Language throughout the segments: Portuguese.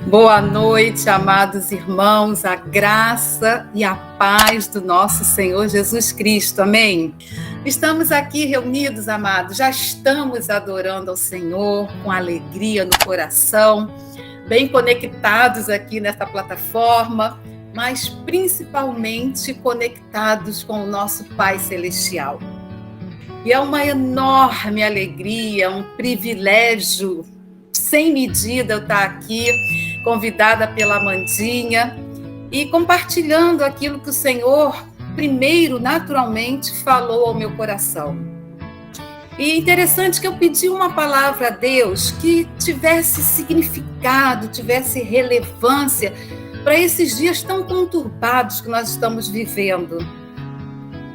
Boa noite, amados irmãos, a graça e a paz do nosso Senhor Jesus Cristo, amém? Estamos aqui reunidos, amados, já estamos adorando ao Senhor com alegria no coração, bem conectados aqui nesta plataforma, mas principalmente conectados com o nosso Pai Celestial. E é uma enorme alegria, um privilégio sem medida eu estar aqui, convidada pela Amandinha e compartilhando aquilo que o Senhor, primeiro, naturalmente, falou ao meu coração. E é interessante que eu pedi uma palavra a Deus que tivesse significado, tivesse relevância para esses dias tão conturbados que nós estamos vivendo.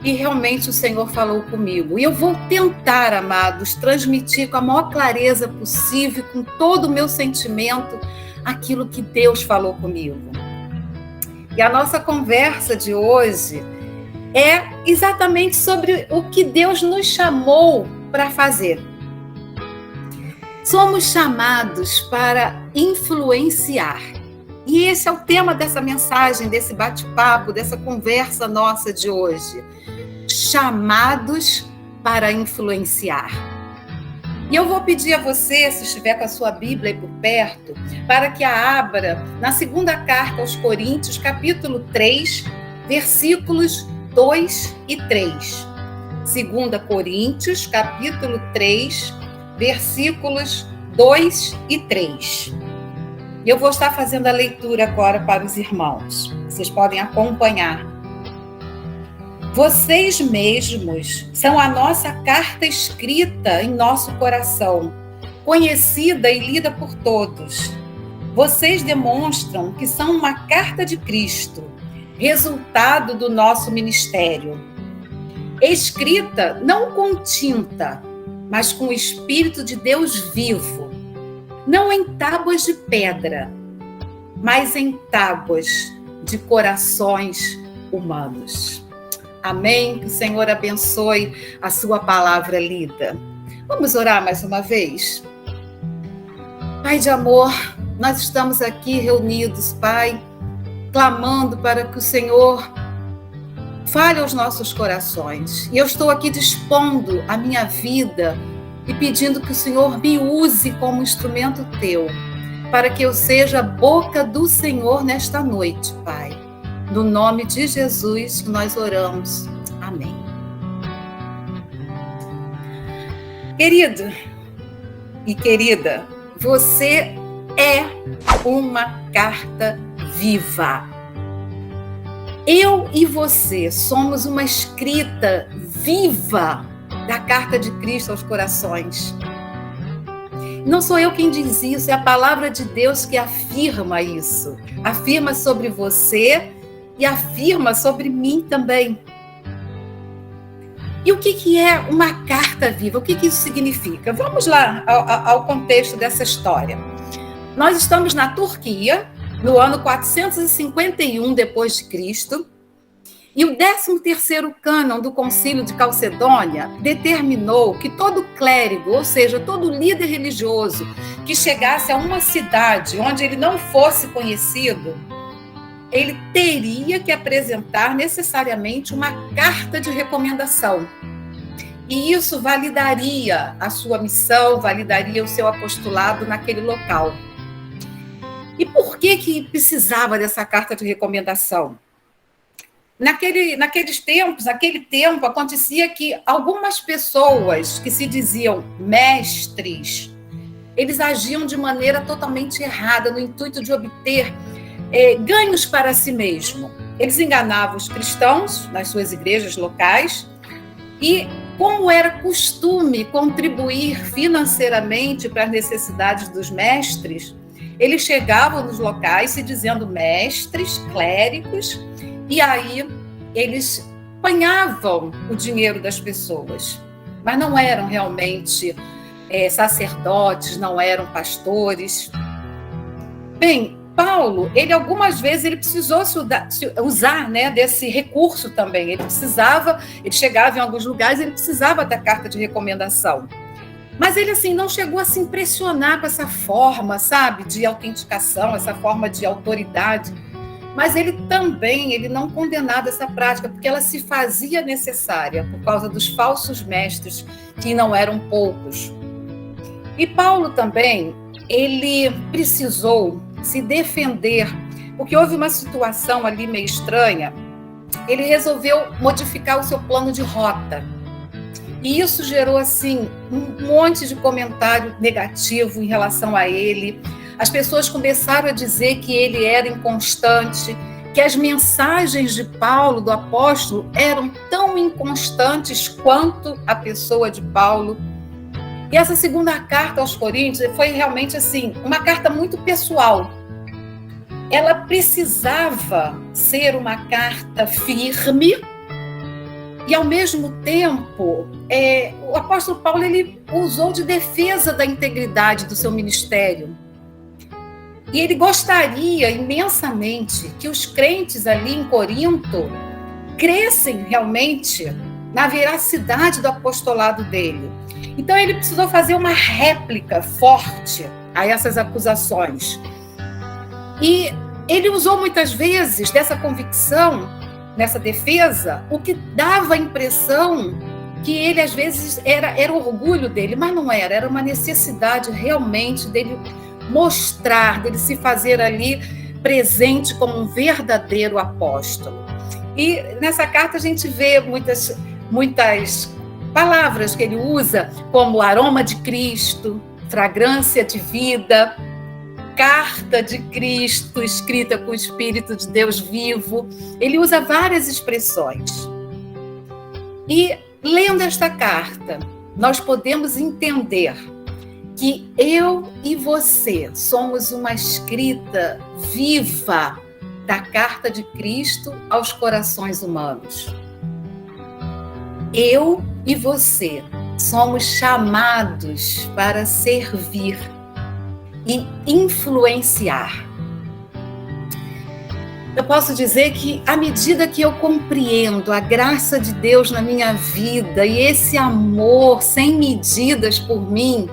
E realmente o Senhor falou comigo. E eu vou tentar, amados, transmitir com a maior clareza possível, com todo o meu sentimento, aquilo que Deus falou comigo. E a nossa conversa de hoje é exatamente sobre o que Deus nos chamou para fazer. Somos chamados para influenciar. E esse é o tema dessa mensagem, desse bate-papo, dessa conversa nossa de hoje. Chamados para influenciar. E eu vou pedir a você, se estiver com a sua Bíblia aí por perto, para que a abra na segunda carta aos Coríntios, capítulo 3, versículos 2 e 3. 2 Coríntios, capítulo 3, versículos 2 e 3. E eu vou estar fazendo a leitura agora para os irmãos. Vocês podem acompanhar. Vocês mesmos são a nossa carta escrita em nosso coração, conhecida e lida por todos. Vocês demonstram que são uma carta de Cristo, resultado do nosso ministério. Escrita não com tinta, mas com o Espírito de Deus vivo, não em tábuas de pedra, mas em tábuas de corações humanos. Amém? Que o Senhor abençoe a sua palavra lida. Vamos orar mais uma vez? Pai de amor, nós estamos aqui reunidos, Pai, clamando para que o Senhor fale aos nossos corações. E eu estou aqui dispondo a minha vida e pedindo que o Senhor me use como instrumento teu, para que eu seja a boca do Senhor nesta noite, Pai. No nome de Jesus que nós oramos. Amém. Querido e querida, você é uma carta viva. Eu e você somos uma escrita viva da carta de Cristo aos corações. Não sou eu quem diz isso, é a palavra de Deus que afirma isso. Afirma sobre você e afirma sobre mim também. E o que é uma carta viva? O que isso significa? Vamos lá ao contexto dessa história. Nós estamos na Turquia, no ano 451 depois de Cristo, e o 13º cânon do Concílio de Calcedônia determinou que todo clérigo, ou seja, todo líder religioso que chegasse a uma cidade onde ele não fosse conhecido, ele teria que apresentar necessariamente uma carta de recomendação. E isso validaria a sua missão, validaria o seu apostolado naquele local. E por que precisava dessa carta de recomendação? Naquele tempo, acontecia que algumas pessoas que se diziam mestres, eles agiam de maneira totalmente errada, no intuito de obter ganhos para si mesmo. Eles enganavam os cristãos nas suas igrejas locais e, como era costume contribuir financeiramente para as necessidades dos mestres, eles chegavam nos locais se dizendo mestres, clérigos, e aí eles apanhavam o dinheiro das pessoas, mas não eram realmente sacerdotes, não eram pastores. Bem, Paulo, algumas vezes ele precisou usar, né, desse recurso também. Ele chegava em alguns lugares, ele precisava da carta de recomendação. Mas ele, assim, não chegou a se impressionar com essa forma, sabe, de autenticação, essa forma de autoridade. Mas ele não condenava essa prática, porque ela se fazia necessária por causa dos falsos mestres, que não eram poucos. E Paulo também, ele precisou se defender, porque houve uma situação ali meio estranha. Ele resolveu modificar o seu plano de rota. E isso gerou, assim, um monte de comentário negativo em relação a ele. As pessoas começaram a dizer que ele era inconstante, que as mensagens de Paulo, do apóstolo, eram tão inconstantes quanto a pessoa de Paulo. E essa segunda carta aos Coríntios foi realmente, assim, uma carta muito pessoal. Ela precisava ser uma carta firme e, ao mesmo tempo, o apóstolo Paulo ele usou de defesa da integridade do seu ministério. E ele gostaria imensamente que os crentes ali em Corinto crescem realmente na veracidade do apostolado dele. Então, ele precisou fazer uma réplica forte a essas acusações. E ele usou muitas vezes dessa convicção, nessa defesa, o que dava a impressão que ele, às vezes, era orgulho dele, mas não era. Era uma necessidade realmente dele mostrar, dele se fazer ali presente como um verdadeiro apóstolo. E nessa carta a gente vê muitas palavras que ele usa, como aroma de Cristo, fragrância de vida, carta de Cristo, escrita com o Espírito de Deus vivo. Ele usa várias expressões. E, lendo esta carta, nós podemos entender que eu e você somos uma escrita viva da carta de Cristo aos corações humanos. Eu e você somos chamados para servir e influenciar. Eu posso dizer que, à medida que eu compreendo a graça de Deus na minha vida e esse amor sem medidas por mim,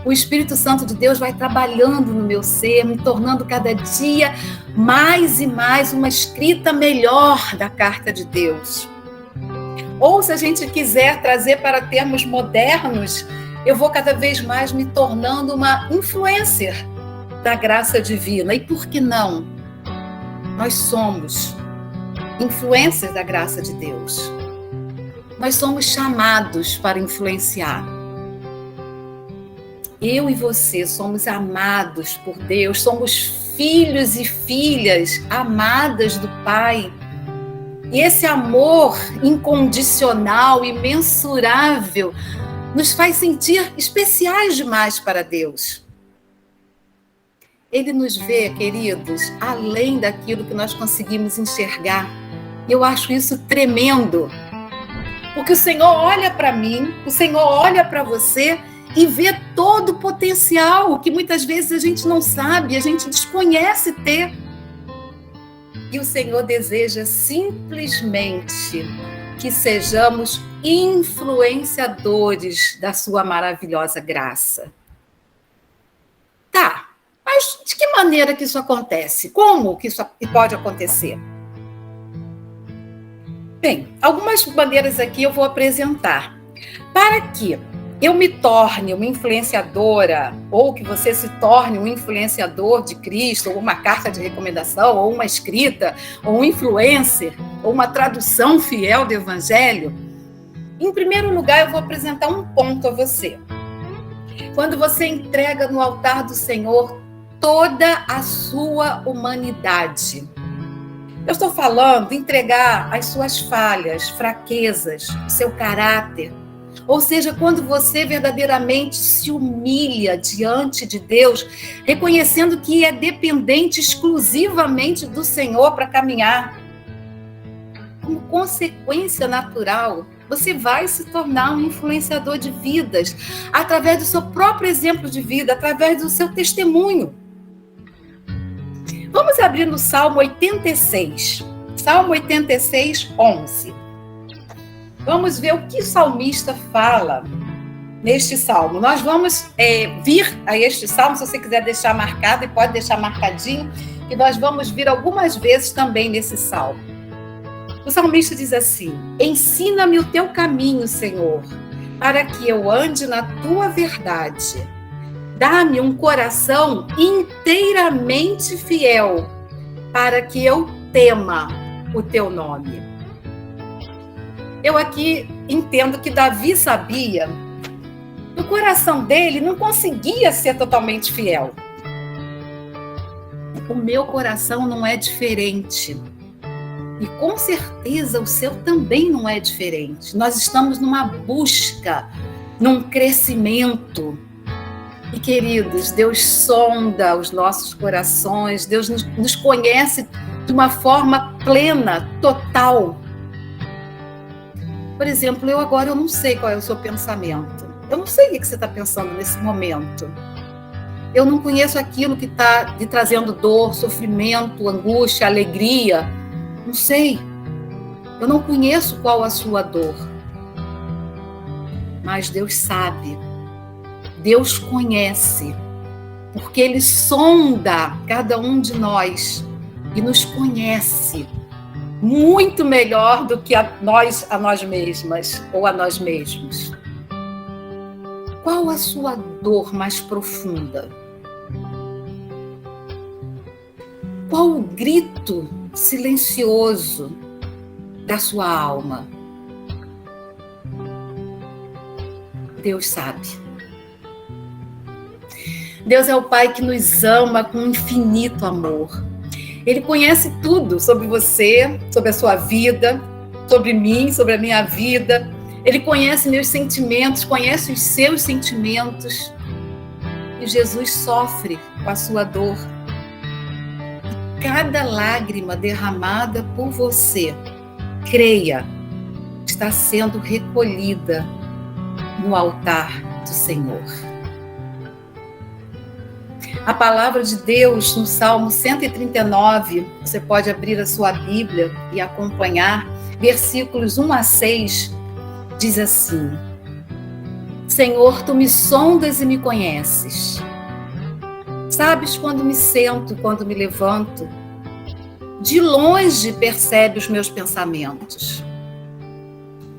o Espírito Santo de Deus vai trabalhando no meu ser, me tornando cada dia mais e mais uma escrita melhor da carta de Deus. Ou, se a gente quiser trazer para termos modernos, eu vou cada vez mais me tornando uma influencer da graça divina. E por que não? Nós somos influencers da graça de Deus. Nós somos chamados para influenciar. Eu e você somos amados por Deus, somos filhos e filhas amadas do Pai. E esse amor incondicional, imensurável, nos faz sentir especiais demais para Deus. Ele nos vê, queridos, além daquilo que nós conseguimos enxergar. E eu acho isso tremendo. Porque o Senhor olha para mim, o Senhor olha para você e vê todo o potencial que muitas vezes a gente não sabe, a gente desconhece ter. E o Senhor deseja simplesmente que sejamos influenciadores da sua maravilhosa graça. Tá, mas de que maneira que isso acontece? Como que isso pode acontecer? Bem, algumas maneiras aqui eu vou apresentar. Para que eu me torne uma influenciadora, ou que você se torne um influenciador de Cristo, ou uma carta de recomendação, ou uma escrita, ou um influencer, ou uma tradução fiel do Evangelho, em primeiro lugar, eu vou apresentar um ponto a você. Quando você entrega no altar do Senhor toda a sua humanidade. Eu estou falando de entregar as suas falhas, fraquezas, o seu caráter. Ou seja, quando você verdadeiramente se humilha diante de Deus, reconhecendo que é dependente exclusivamente do Senhor para caminhar. Como consequência natural, você vai se tornar um influenciador de vidas, através do seu próprio exemplo de vida, através do seu testemunho. Vamos abrir no Salmo 86. Salmo 86, 11. Vamos ver o que o salmista fala neste salmo. Nós vamos vir a este salmo, se você quiser deixar marcado, e pode deixar marcadinho, e nós vamos vir algumas vezes também nesse salmo. O salmista diz assim: ensina-me o teu caminho, Senhor, para que eu ande na tua verdade. Dá-me um coração inteiramente fiel, para que eu tema o teu nome. Eu aqui entendo que Davi sabia que o coração dele não conseguia ser totalmente fiel. O meu coração não é diferente. E com certeza o seu também não é diferente. Nós estamos numa busca, num crescimento. E, queridos, Deus sonda os nossos corações, Deus nos conhece de uma forma plena, total. Por exemplo, eu não sei qual é o seu pensamento. Eu não sei o que você está pensando nesse momento. Eu não conheço aquilo que está lhe trazendo dor, sofrimento, angústia, alegria. Não sei. Eu não conheço qual a sua dor. Mas Deus sabe. Deus conhece. Porque Ele sonda cada um de nós e nos conhece muito melhor do que a nós mesmas ou a nós mesmos. Qual a sua dor mais profunda? Qual o grito silencioso da sua alma? Deus sabe. Deus é o Pai que nos ama com infinito amor. Ele conhece tudo sobre você, sobre a sua vida, sobre mim, sobre a minha vida. Ele conhece meus sentimentos, conhece os seus sentimentos. E Jesus sofre com a sua dor. E cada lágrima derramada por você, creia, está sendo recolhida no altar do Senhor. A palavra de Deus no Salmo 139, você pode abrir a sua Bíblia e acompanhar, versículos 1 a 6, diz assim: Senhor, tu me sondas e me conheces. Sabes quando me sento, quando me levanto. De longe percebe os meus pensamentos.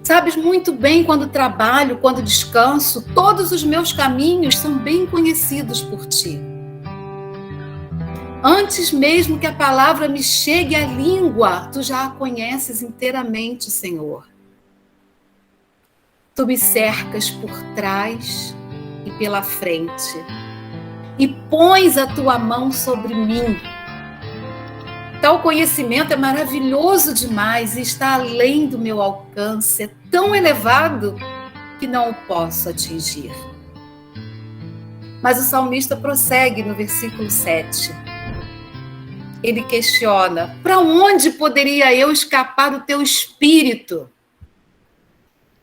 Sabes muito bem quando trabalho, quando descanso. Todos os meus caminhos são bem conhecidos por ti. Antes mesmo que a palavra me chegue à língua, tu já a conheces inteiramente, Senhor. Tu me cercas por trás e pela frente e pões a tua mão sobre mim. Tal conhecimento é maravilhoso demais e está além do meu alcance, é tão elevado que não o posso atingir. Mas o salmista prossegue no versículo 7. Ele questiona: para onde poderia eu escapar do teu espírito?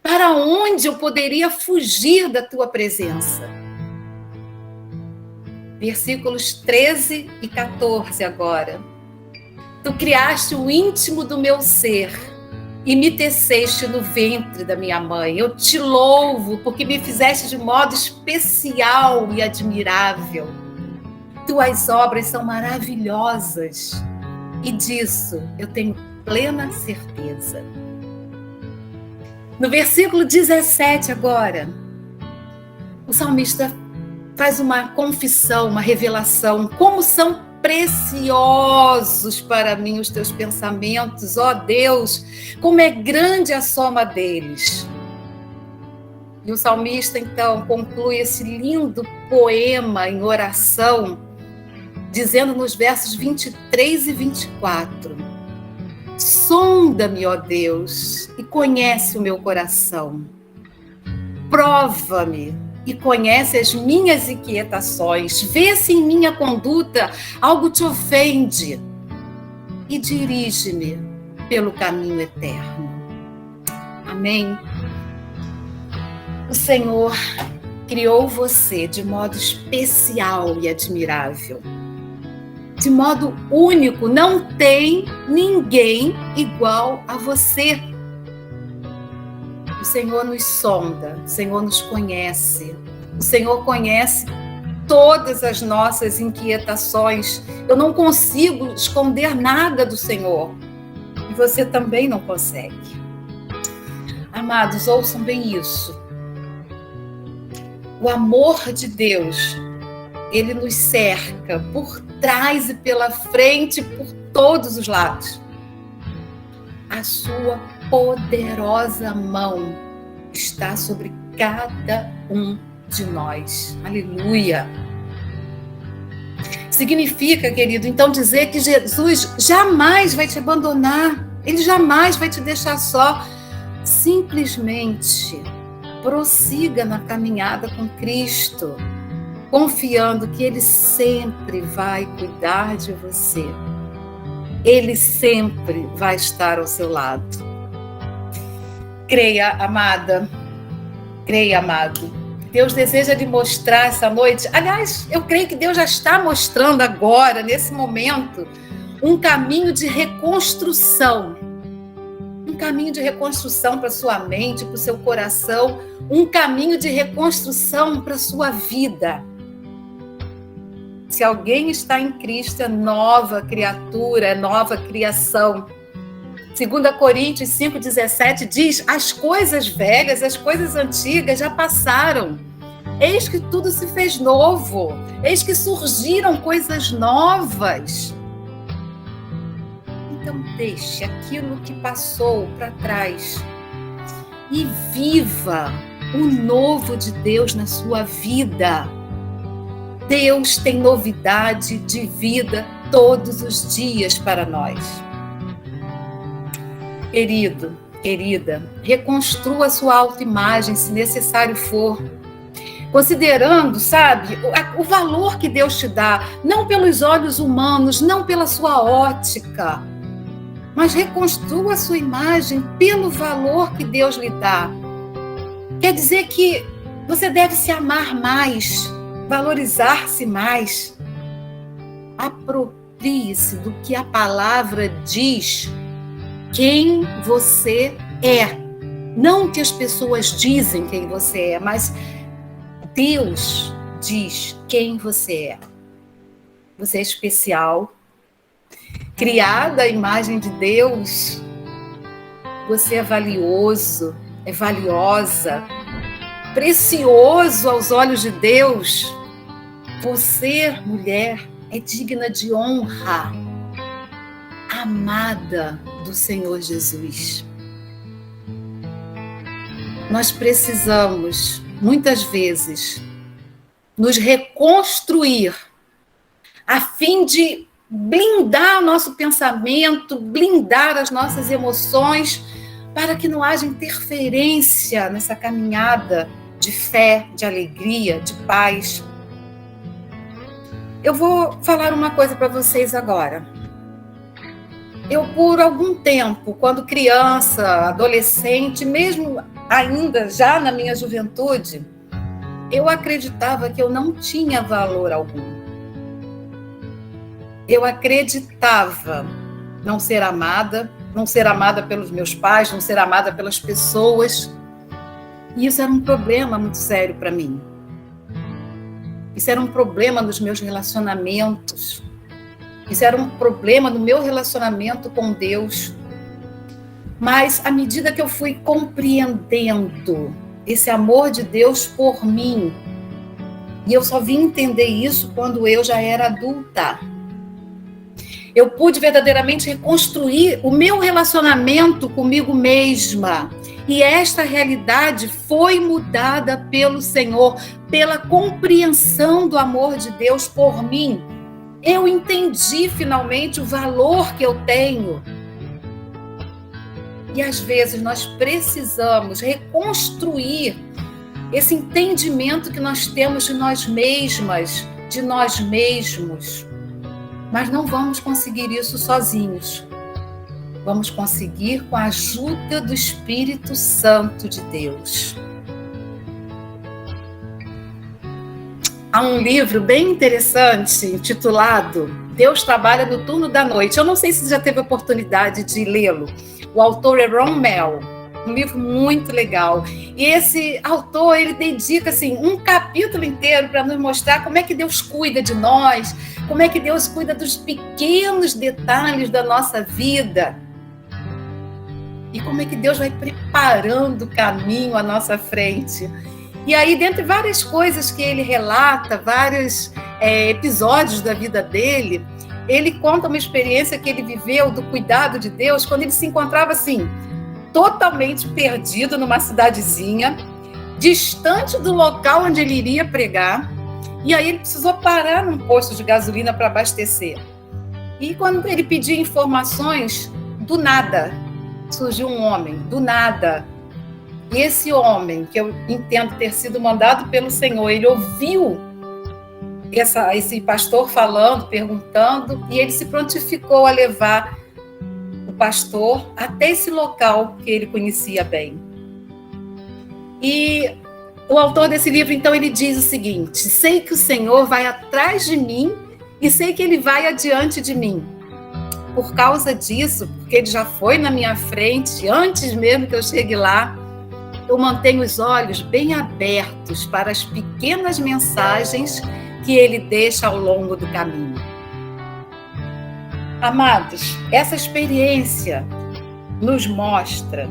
Para onde eu poderia fugir da tua presença? Versículos 13 e 14 agora. Tu criaste o íntimo do meu ser e me teceste no ventre da minha mãe. Eu te louvo porque me fizeste de modo especial e admirável. Tuas obras são maravilhosas e disso eu tenho plena certeza. No versículo 17 agora, o salmista faz uma confissão, uma revelação. Como são preciosos para mim os teus pensamentos, ó Deus, como é grande a soma deles. E o salmista então conclui esse lindo poema em oração, dizendo nos versos 23 e 24: sonda-me, ó Deus, e conhece o meu coração. Prova-me e conhece as minhas inquietações. Vê se em minha conduta algo te ofende e dirige-me pelo caminho eterno. Amém. O Senhor criou você de modo especial e admirável. De modo único, não tem ninguém igual a você. O Senhor nos sonda, o Senhor nos conhece, o Senhor conhece todas as nossas inquietações. Eu não consigo esconder nada do Senhor. E você também não consegue. Amados, ouçam bem isso. O amor de Deus, ele nos cerca por trás e pela frente, por todos os lados. A sua poderosa mão está sobre cada um de nós. Aleluia! Significa, querido, então dizer que Jesus jamais vai te abandonar. Ele jamais vai te deixar só. Simplesmente prossiga na caminhada com Cristo, confiando que Ele sempre vai cuidar de você. Ele sempre vai estar ao seu lado. Creia, amada. Creia, amado. Deus deseja lhe mostrar essa noite. Aliás, eu creio que Deus já está mostrando agora, nesse momento, um caminho de reconstrução. Um caminho de reconstrução para sua mente, para o seu coração. Um caminho de reconstrução para a sua vida. Se alguém está em Cristo, é nova criatura, é nova criação. 2 Coríntios 5,17 diz: as coisas velhas, as coisas antigas já passaram. Eis que tudo se fez novo. Eis que surgiram coisas novas. Então deixe aquilo que passou para trás e viva o novo de Deus na sua vida. Deus tem novidade de vida todos os dias para nós. Querido, querida, reconstrua sua autoimagem se necessário for. Considerando, sabe, o valor que Deus te dá, não pelos olhos humanos, não pela sua ótica, mas reconstrua a sua imagem pelo valor que Deus lhe dá. Quer dizer que você deve se amar mais, valorizar-se mais. Aproprie-se do que a palavra diz, quem você é. Não que as pessoas dizem quem você é, mas Deus diz quem você é. Você é especial, criada à imagem de Deus. Você é valioso, é valiosa, precioso aos olhos de Deus. Você, mulher, é digna de honra, amada do Senhor Jesus. Nós precisamos, muitas vezes, nos reconstruir a fim de blindar o nosso pensamento, blindar as nossas emoções, para que não haja interferência nessa caminhada de fé, de alegria, de paz. Eu vou falar uma coisa para vocês agora. Eu, por algum tempo, quando criança, adolescente, mesmo ainda já na minha juventude, eu acreditava que eu não tinha valor algum. Eu acreditava não ser amada pelos meus pais, não ser amada pelas pessoas. E isso era um problema muito sério para mim. Isso era um problema nos meus relacionamentos. Isso era um problema no meu relacionamento com Deus. Mas, à medida que eu fui compreendendo esse amor de Deus por mim, e eu só vim entender isso quando eu já era adulta, eu pude verdadeiramente reconstruir o meu relacionamento comigo mesma. E esta realidade foi mudada pelo Senhor, pela compreensão do amor de Deus por mim. Eu entendi finalmente o valor que eu tenho. E às vezes nós precisamos reconstruir esse entendimento que nós temos de nós mesmas, de nós mesmos. Mas não vamos conseguir isso sozinhos. Vamos conseguir com a ajuda do Espírito Santo de Deus. Há um livro bem interessante, intitulado Deus Trabalha no Turno da Noite. Eu não sei se você já teve a oportunidade de lê-lo. O autor é Ron Mehl. um livro muito legal. E esse autor, ele dedica assim, um capítulo inteiro para nos mostrar como é que Deus cuida de nós, como é que Deus cuida dos pequenos detalhes da nossa vida. E como é que Deus vai preparando o caminho à nossa frente. E aí, dentre várias coisas que ele relata, vários episódios da vida dele, ele conta uma experiência que ele viveu do cuidado de Deus quando ele se encontrava assim, totalmente perdido numa cidadezinha, distante do local onde ele iria pregar, e aí ele precisou parar num posto de gasolina para abastecer. E quando ele pedia informações, do nada, surgiu um homem, do nada. E esse homem, que eu entendo ter sido mandado pelo Senhor, ele ouviu esse pastor falando, perguntando, e ele se prontificou a levar o pastor até esse local que ele conhecia bem. E o autor desse livro, então, ele diz o seguinte: sei que o Senhor vai atrás de mim e sei que ele vai adiante de mim. Por causa disso, porque ele já foi na minha frente, antes mesmo que eu chegue lá, eu mantenho os olhos bem abertos para as pequenas mensagens que ele deixa ao longo do caminho. Amados, essa experiência nos mostra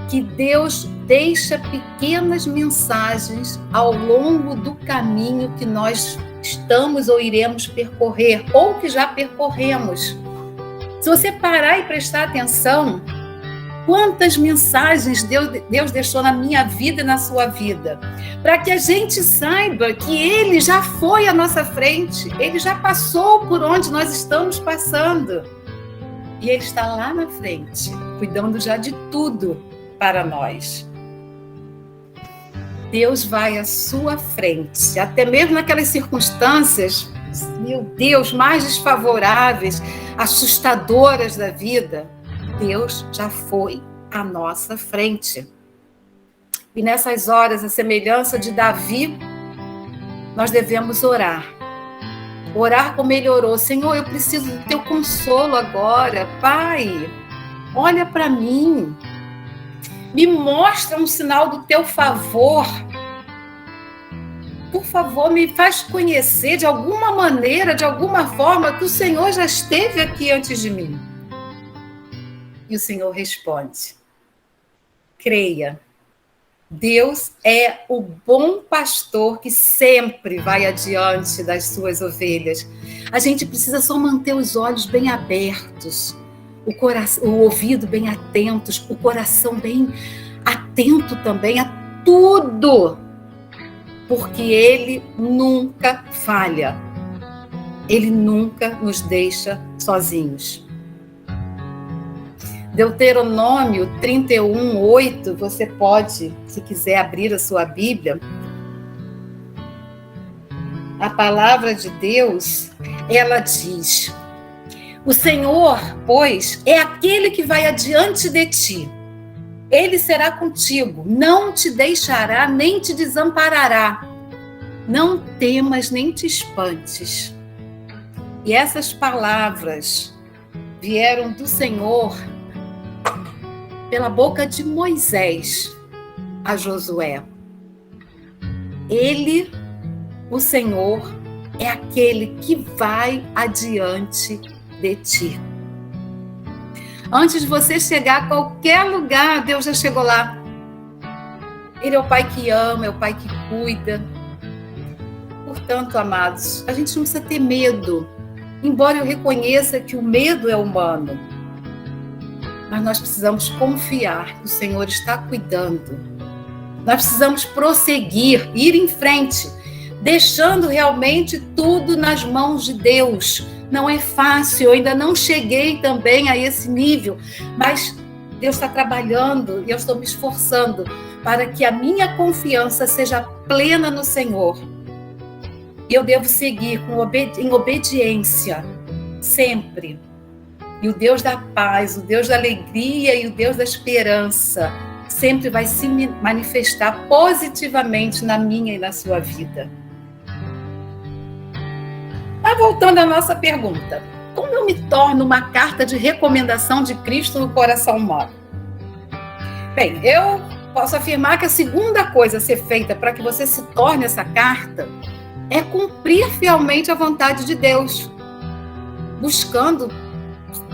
que Deus deixa pequenas mensagens ao longo do caminho que nós estamos ou iremos percorrer, ou que já percorremos. Se você parar e prestar atenção, quantas mensagens Deus deixou na minha vida e na sua vida, para que a gente saiba que Ele já foi à nossa frente, Ele já passou por onde nós estamos passando, e Ele está lá na frente, cuidando já de tudo para nós. Deus vai à sua frente, até mesmo naquelas circunstâncias, meu Deus, mais desfavoráveis, assustadoras da vida. Deus já foi à nossa frente. E nessas horas, a semelhança de Davi, nós devemos orar. Orar como ele orou: Senhor, eu preciso do teu consolo agora. Pai, olha para mim. Me mostra um sinal do teu favor. Por favor, me faz conhecer de alguma maneira, de alguma forma, que o Senhor já esteve aqui antes de mim. E o Senhor responde: creia, Deus é o bom pastor que sempre vai adiante das suas ovelhas. A gente precisa só manter os olhos bem abertos, o ouvido bem atentos, o coração bem atento também a tudo, porque Ele nunca falha, Ele nunca nos deixa sozinhos. Deuteronômio 31:8, você pode, se quiser, abrir a sua Bíblia. A palavra de Deus, ela diz: o Senhor, pois, é aquele que vai adiante de ti. Ele será contigo, não te deixará, nem te desamparará. Não temas, nem te espantes. E essas palavras vieram do Senhor pela boca de Moisés a Josué. Ele, o Senhor, é aquele que vai adiante de ti. Antes de você chegar a qualquer lugar, Deus já chegou lá. Ele é o Pai que ama, é o Pai que cuida. Portanto, amados, a gente não precisa ter medo, embora eu reconheça que o medo é humano. Mas nós precisamos confiar que o Senhor está cuidando. Nós precisamos prosseguir, ir em frente, deixando realmente tudo nas mãos de Deus. Não é fácil, eu ainda não cheguei também a esse nível, mas Deus está trabalhando e eu estou me esforçando para que a minha confiança seja plena no Senhor. E eu devo seguir em obediência, sempre. E o Deus da paz, o Deus da alegria e o Deus da esperança sempre vai se manifestar positivamente na minha e na sua vida. Mas voltando à nossa pergunta, como eu me torno uma carta de recomendação de Cristo no coração humano? Bem, eu posso afirmar que a segunda coisa a ser feita para que você se torne essa carta é cumprir fielmente a vontade de Deus, buscando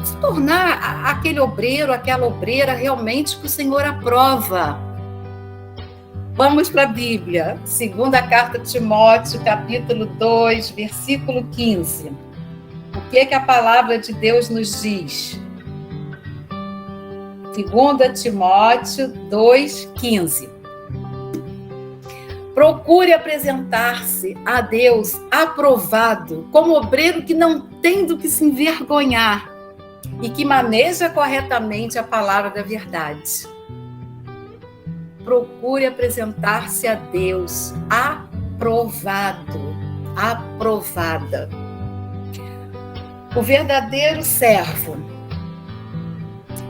se tornar aquele obreiro, aquela obreira realmente que o Senhor aprova. Vamos para a Bíblia, segunda carta de Timóteo, capítulo 2, versículo 15. O que é que a palavra de Deus nos diz? 2 Timóteo 2,15. Procure apresentar-se a Deus aprovado, como obreiro que não tem do que se envergonhar e que maneja corretamente a palavra da verdade. Procure apresentar-se a Deus aprovado, aprovada. O verdadeiro servo,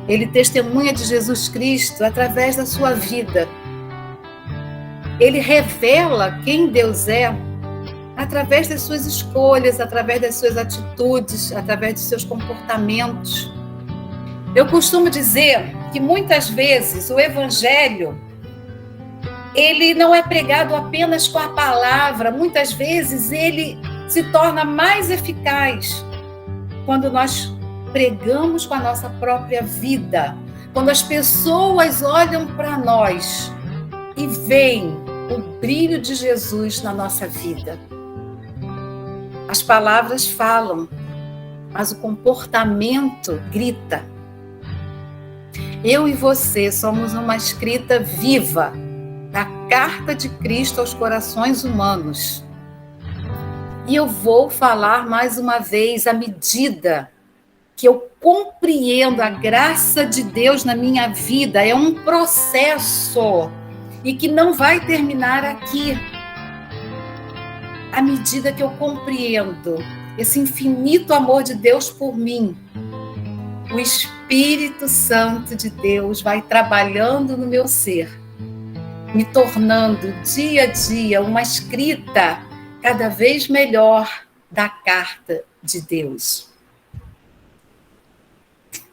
ele testemunha de Jesus Cristo através da sua vida. Ele revela quem Deus é através das suas escolhas, através das suas atitudes, através dos seus comportamentos. Eu costumo dizer que muitas vezes o Evangelho, ele não é pregado apenas com a palavra, muitas vezes ele se torna mais eficaz quando nós pregamos com a nossa própria vida, quando as pessoas olham para nós e veem o brilho de Jesus na nossa vida. As palavras falam, mas o comportamento grita. Eu e você somos uma escrita viva da carta de Cristo aos corações humanos. E eu vou falar mais uma vez, à medida que eu compreendo a graça de Deus na minha vida, é um processo e que não vai terminar aqui. À medida que eu compreendo esse infinito amor de Deus por mim, o Espírito Santo de Deus vai trabalhando no meu ser, me tornando dia a dia uma escrita cada vez melhor da carta de Deus.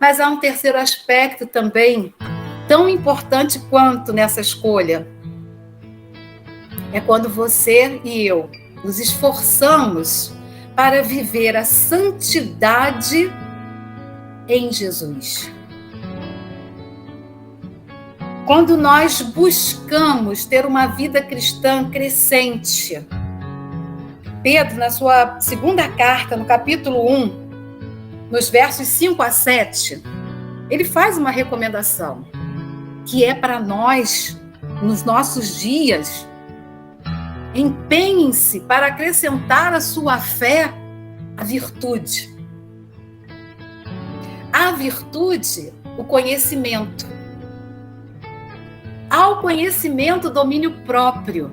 Mas há um terceiro aspecto também, tão importante quanto nessa escolha. É quando você e eu nos esforçamos para viver a santidade em Jesus. Quando nós buscamos ter uma vida cristã crescente. Pedro, na sua segunda carta, no capítulo 1, nos versos 5 a 7, ele faz uma recomendação, que é para nós, nos nossos dias, empenhem-se para acrescentar à sua fé a virtude. A virtude, o conhecimento. Ao conhecimento, domínio próprio.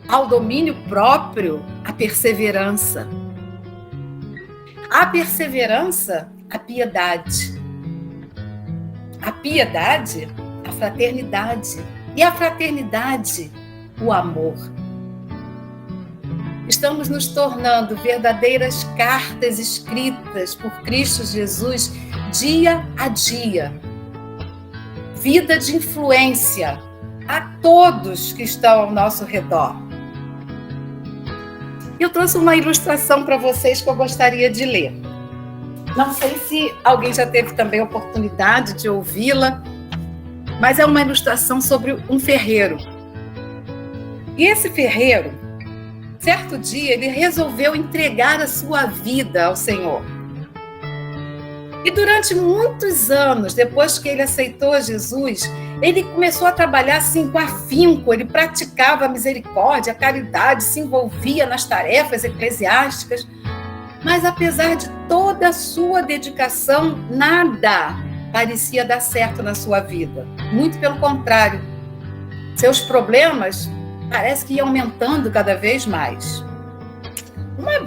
Ao domínio próprio, a perseverança. A perseverança, a piedade. A piedade, a fraternidade. E a fraternidade, o amor. Estamos nos tornando verdadeiras cartas escritas por Cristo Jesus dia a dia. Vida de influência a todos que estão ao nosso redor. Eu trouxe uma ilustração para vocês que eu gostaria de ler. Não sei se alguém já teve também a oportunidade de ouvi-la, mas é uma ilustração sobre um ferreiro. E esse ferreiro, certo dia, ele resolveu entregar a sua vida ao Senhor. E durante muitos anos, depois que ele aceitou Jesus, ele começou a trabalhar assim com afinco, ele praticava a misericórdia, a caridade, se envolvia nas tarefas eclesiásticas. Mas apesar de toda a sua dedicação, nada parecia dar certo na sua vida. Muito pelo contrário, seus problemas parece que iam aumentando cada vez mais.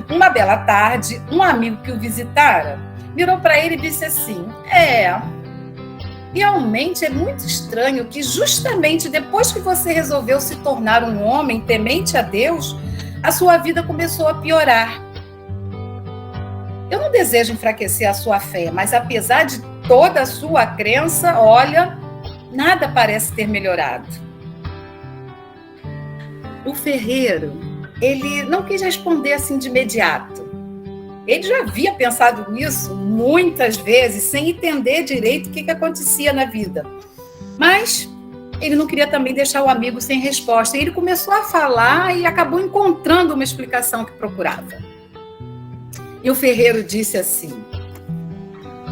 Uma bela tarde, um amigo que o visitara virou para ele e disse assim: realmente é muito estranho que justamente depois que você resolveu se tornar um homem temente a Deus, a sua vida começou a piorar. Eu não desejo enfraquecer a sua fé, mas apesar de toda a sua crença, olha, Nada parece ter melhorado. O ferreiro, ele não quis responder assim de imediato. Ele já havia pensado nisso muitas vezes, sem entender direito o que acontecia na vida. Mas ele não queria também deixar o amigo sem resposta. Ele começou a falar e acabou encontrando uma explicação que procurava. E o ferreiro disse assim: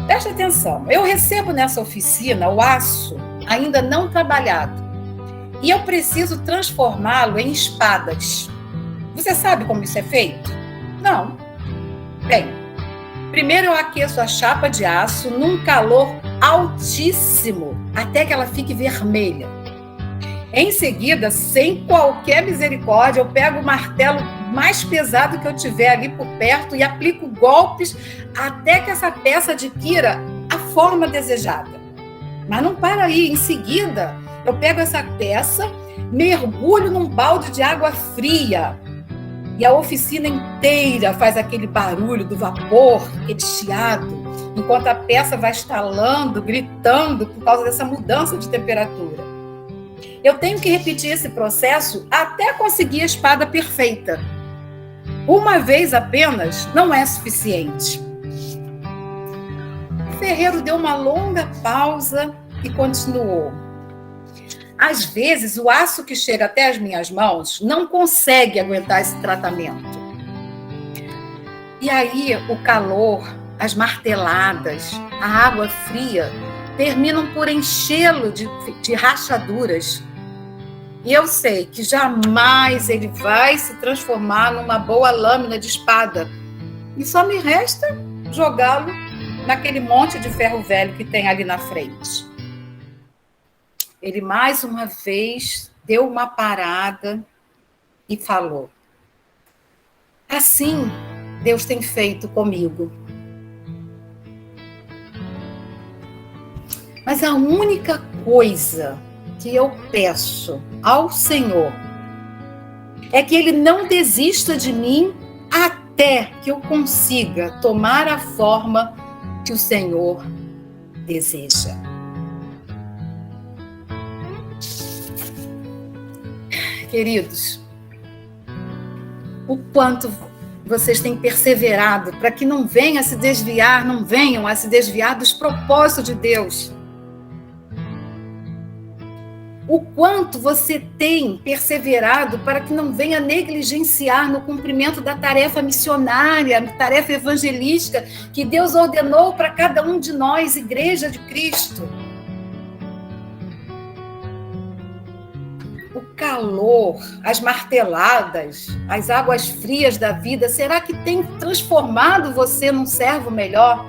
preste atenção, eu recebo nessa oficina o aço ainda não trabalhado e eu preciso transformá-lo em espadas. Você sabe como isso é feito? Não. Bem, primeiro eu aqueço a chapa de aço num calor altíssimo até que ela fique vermelha. Em seguida, sem qualquer misericórdia, eu pego o martelo mais pesado que eu tiver ali por perto e aplico golpes até que essa peça adquira a forma desejada. Mas não para aí. Em seguida, eu pego essa peça, mergulho num balde de água fria e a oficina inteira faz aquele barulho do vapor, aquele chiado, enquanto a peça vai estalando, gritando por causa dessa mudança de temperatura. Eu tenho que repetir esse processo até conseguir a espada perfeita. Uma vez apenas não é suficiente. O ferreiro deu uma longa pausa e continuou. Às vezes, o aço que chega até as minhas mãos não consegue aguentar esse tratamento. E aí, o calor, as marteladas, a água fria terminam por enchê-lo de rachaduras. E eu sei que jamais ele vai se transformar numa boa lâmina de espada. E só me resta jogá-lo naquele monte de ferro velho que tem ali na frente. Ele mais uma vez deu uma parada e falou: assim Deus tem feito comigo. Mas a única coisa que eu peço ao Senhor é que Ele não desista de mim até que eu consiga tomar a forma que o Senhor deseja. Queridos, o quanto vocês têm perseverado para que não venham a se desviar dos propósitos de Deus. O quanto você tem perseverado para que não venha negligenciar no cumprimento da tarefa missionária, tarefa evangelística que Deus ordenou para cada um de nós, Igreja de Cristo. O calor, as marteladas, as águas frias da vida, será que tem transformado você num servo melhor?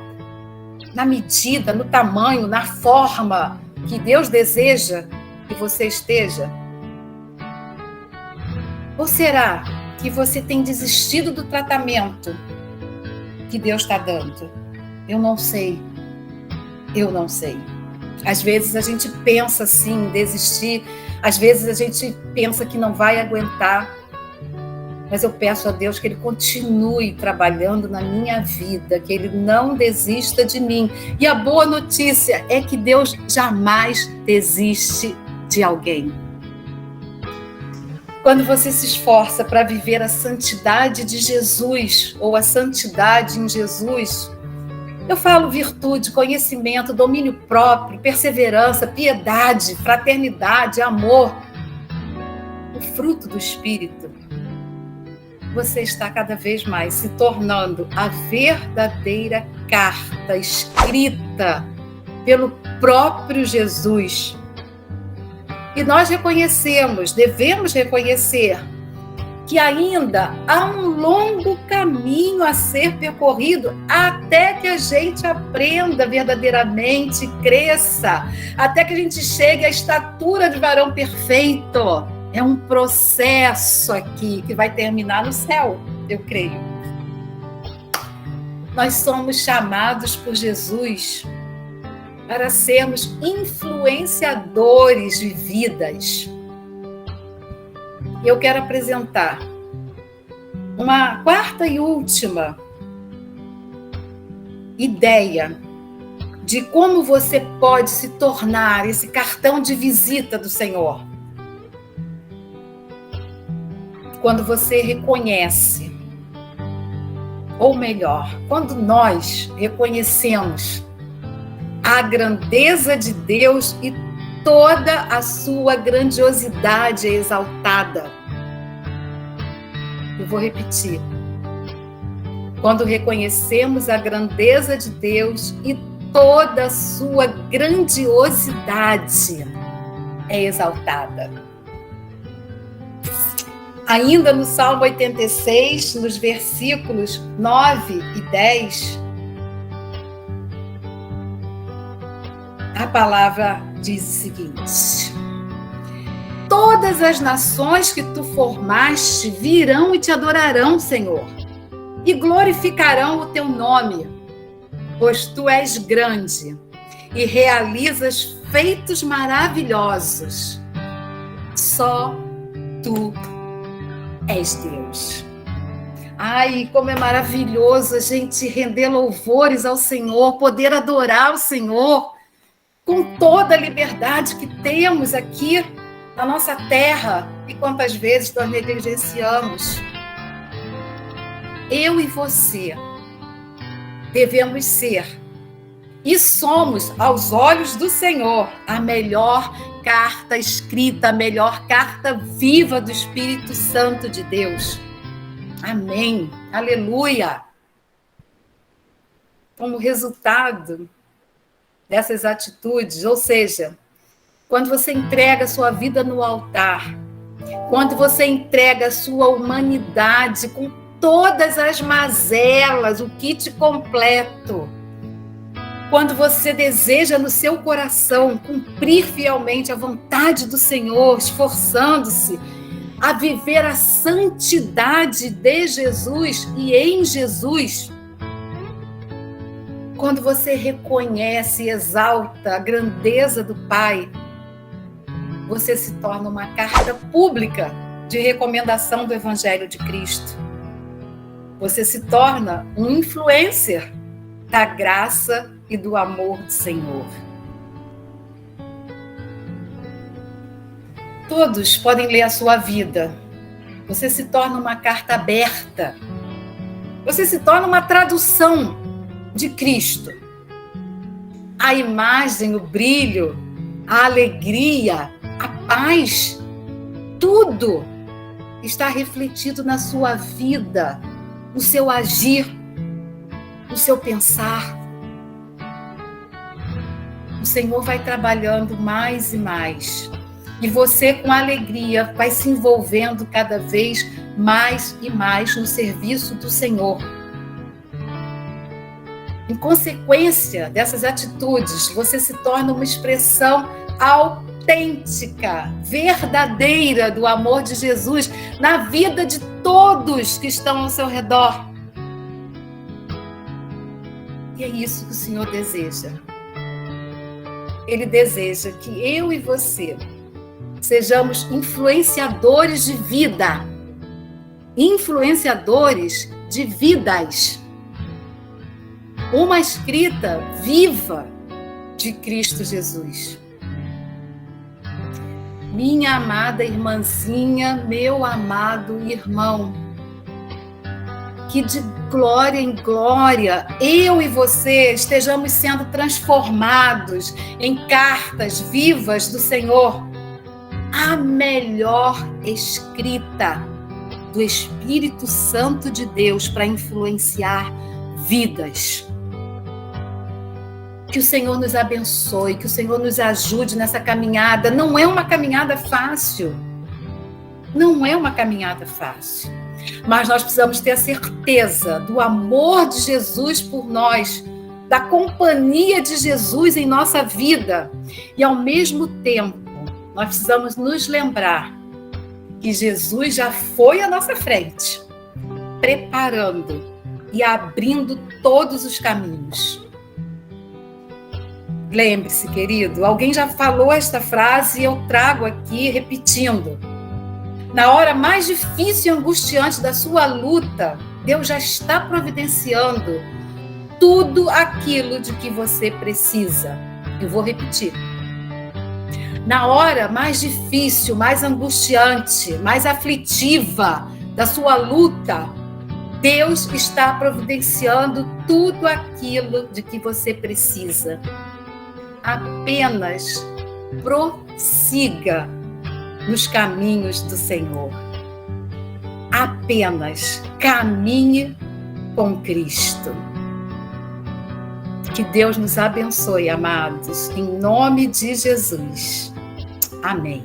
Na medida, no tamanho, na forma que Deus deseja que você esteja? Ou será que você tem desistido do tratamento que Deus está dando? Eu não sei. Às vezes a gente pensa assim, em desistir. Às vezes a gente pensa que não vai aguentar. Mas eu peço a Deus que Ele continue trabalhando na minha vida, que Ele não desista de mim. E a boa notícia é que Deus jamais desiste de alguém. Quando você se esforça para viver a santidade de Jesus, ou a santidade em Jesus, eu falo virtude, conhecimento, domínio próprio, perseverança, piedade, fraternidade, amor, o fruto do Espírito. Você está cada vez mais se tornando a verdadeira carta escrita pelo próprio Jesus. E nós devemos reconhecer que ainda há um longo caminho a ser percorrido até que a gente aprenda verdadeiramente, cresça, até que a gente chegue à estatura de varão perfeito. É um processo aqui que vai terminar no céu, eu creio. Nós somos chamados por Jesus para sermos influenciadores de vidas. Eu quero apresentar uma quarta e última ideia de como você pode se tornar esse cartão de visita do Senhor. Quando você reconhece, ou melhor, quando nós reconhecemos a grandeza de Deus e toda a sua grandiosidade é exaltada. Eu vou repetir. Quando reconhecemos a grandeza de Deus e toda a sua grandiosidade é exaltada. Ainda no Salmo 86, nos versículos 9 e 10, a palavra diz o seguinte: todas as nações que tu formaste virão e te adorarão, Senhor, e glorificarão o teu nome, pois tu és grande e realizas feitos maravilhosos. Só tu és Deus. Ai, como é maravilhoso a gente render louvores ao Senhor, poder adorar o Senhor com toda a liberdade que temos aqui na nossa terra. E quantas vezes nós negligenciamos. Eu e você devemos ser, e somos, aos olhos do Senhor, a melhor carta escrita, a melhor carta viva do Espírito Santo de Deus. Amém. Aleluia. Como resultado dessas atitudes, ou seja, quando você entrega a sua vida no altar, quando você entrega a sua humanidade com todas as mazelas, o kit completo, quando você deseja no seu coração cumprir fielmente a vontade do Senhor, esforçando-se a viver a santidade de Jesus e em Jesus, quando você reconhece e exalta a grandeza do Pai, você se torna uma carta pública de recomendação do Evangelho de Cristo. Você se torna um influencer da graça e do amor do Senhor. Todos podem ler a sua vida. Você se torna uma carta aberta. Você se torna uma tradução de Cristo. A imagem, o brilho, a alegria, a paz, tudo está refletido na sua vida, no seu agir, no seu pensar. O Senhor vai trabalhando mais e mais. E você, com alegria, vai se envolvendo cada vez mais e mais no serviço do Senhor. Em consequência dessas atitudes, você se torna uma expressão autêntica, verdadeira do amor de Jesus na vida de todos que estão ao seu redor. E é isso que o Senhor deseja. Ele deseja que eu e você sejamos influenciadores de vida, influenciadores de vidas. Uma escrita viva de Cristo Jesus. Minha amada irmãzinha, meu amado irmão, que de glória em glória eu e você estejamos sendo transformados em cartas vivas do Senhor. A melhor escrita do Espírito Santo de Deus para influenciar vidas. Que o Senhor nos abençoe, que o Senhor nos ajude nessa caminhada. Não é uma caminhada fácil. Não é uma caminhada fácil. Mas nós precisamos ter a certeza do amor de Jesus por nós, da companhia de Jesus em nossa vida. E, ao mesmo tempo, nós precisamos nos lembrar que Jesus já foi à nossa frente, preparando e abrindo todos os caminhos. Lembre-se, querido, alguém já falou esta frase e eu trago aqui repetindo. Na hora mais difícil e angustiante da sua luta, Deus já está providenciando tudo aquilo de que você precisa. Eu vou repetir. Na hora mais difícil, mais angustiante, mais aflitiva da sua luta, Deus está providenciando tudo aquilo de que você precisa. Apenas prossiga nos caminhos do Senhor. Apenas caminhe com Cristo. Que Deus nos abençoe, amados, em nome de Jesus. Amém.